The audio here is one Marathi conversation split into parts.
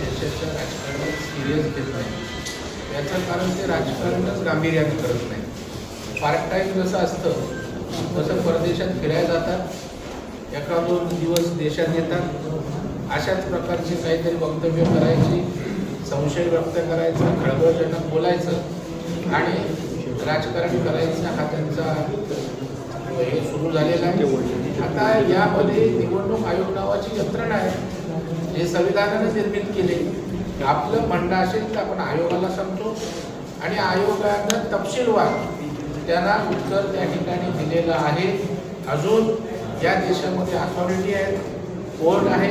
देशाच्या राजकारणात सिरियस घेत नाही. याचं कारण ते राजकारणच गांभीर्याने करत नाही. पार्ट टाईम जसं असतं तसं परदेशात फिरायला जातात, 1-2 दिवस देशात येतात, अशाच प्रकारची काहीतरी वक्तव्य करायची, संशय व्यक्त करायचा, खळबळजनक बोलायचं आणि राजकारण करायचं, हा त्यांचा हे सुरू झालेला आहे. आता यामध्ये निवडणूक आयोग नावाची यंत्रणा आहे, जे संविधानाने निर्मित केले. आपलं म्हणणं असेल तर आपण आयोगाला सांगतो आणि आयोगानं तपशीलवार त्यांना उत्तर त्या ठिकाणी दिलेलं आहे. अजून या देशामध्ये अथॉरिटी आहे, कोर्ट आहे,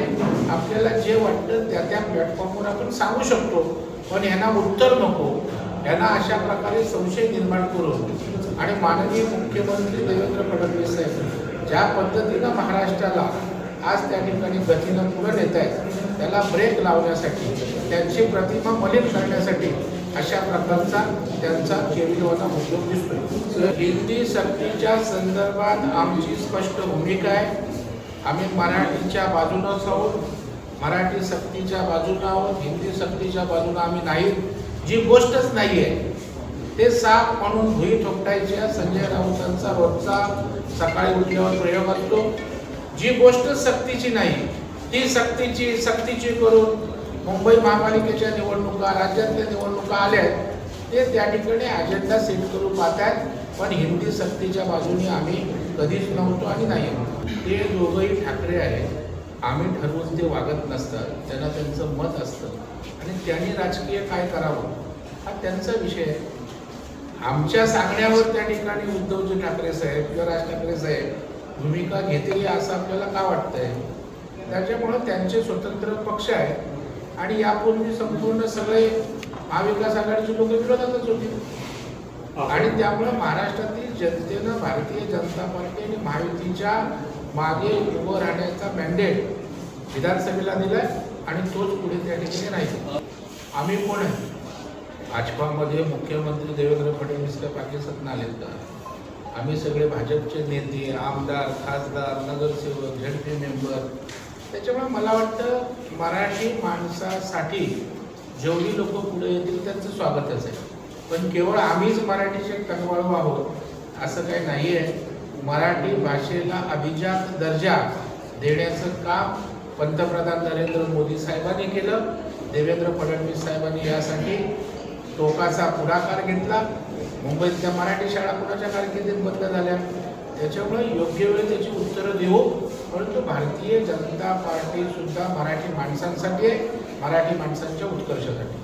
आपल्याला जे वाटतं त्या प्लॅटफॉर्मवर आपण सांगू शकतो. पण ह्यांना उत्तर नको, यांना अशा प्रकारे संशय निर्माण करून आणि माननीय मुख्यमंत्री देवेंद्र फडणवीस साहेब ज्या पद्धतीनं महाराष्ट्राला आज त्या ठिकाणी गतीनं पुढे नेत आहेत, त्याला ब्रेक लावण्यासाठी, त्यांची प्रतिमा मलिन करण्यासाठी अशा प्रकारचा त्यांचा केविलवाना उद्योग दिसतोय. हिंदी सक्तीच्या संदर्भात आमची स्पष्ट भूमिका आहे. आम्ही मराठीच्या बाजूनच आहोत, मराठी सक्तीच्या बाजूनं आहोत, हिंदी सक्तीच्या बाजूनं आम्ही नाहीत. जी गोष्टच नाही आहे ते साप म्हणून भुई ठोकटायच्या संजय राऊतांचा रोजचा सकाळी उठल्यावर प्रयोग असतो. जी गोष्ट सक्तीची नाही ती सक्तीची करून मुंबई महापालिकेच्या निवडणुका, राज्यातल्या निवडणुका आल्यात, ते त्या ठिकाणी अजेंडा सेट करून पाहतात. पण हिंदी सक्तीच्या बाजूने आम्ही कधीच नव्हतो आणि नाही. ते दोघंही ठाकरे आहेत, आम्ही ठरवून ते वागत नसतात, त्यांना त्यांचं मत असतं आणि त्यांनी राजकीय काय करावं हा त्यांचा विषय आहे. आमच्या सांगण्यावर त्या ठिकाणी उद्धवजी ठाकरे साहेब किंवा राज ठाकरे साहेब भूमिका घेतील असं आपल्याला का वाटतंय? त्याच्यामुळं त्यांचे स्वतंत्र पक्ष आहेत आणि यापूर्वी संपूर्ण सगळे महाविकास आघाडीचे लोक विरोधातच होते आणि त्यामुळे महाराष्ट्रातील जनतेनं भारतीय जनता पार्टी आणि महायुतीच्या मागे उभं राहण्याचा मॅन्डेट विधानसभेला दिलाय आणि तोच पुढे त्या ठिकाणी राहील. आम्ही कोण आहे? भाजपामध्ये मुख्यमंत्री देवेंद्र फडणवीस त्या पाकिस्तान आलेत का? आम्ही सगळे भाजपचे नेते, आमदार, खासदार, नगरसेवक, झडपी मेंबर. त्याच्यामुळे मला वाटतं मराठी माणसासाठी जेवढी लोक पुढे येतील त्यांचं स्वागतच आहे. पण केवळ आम्हीच मराठीचे कणवाळू आहोत असं काही नाही आहे. मराठी भाषेला अभिजात दर्जा देण्याचं काम पंतप्रधान नरेंद्र मोदी साहेबांनी केलं. देवेंद्र फडणवीस साहेबांनी यासाठी टोकाचा पुढाकार घेतला. मुंबईतल्या मराठी शाळा कुणाच्या कारकिर्दीत बंद झाल्या, त्याच्यामुळे योग्य वेळी त्याची उत्तरं देऊ. परंतु भारतीय जनता पार्टी सुद्धा मराठी माणसांसाठी आहे, मराठी माणसांच्या उत्कर्षासाठी.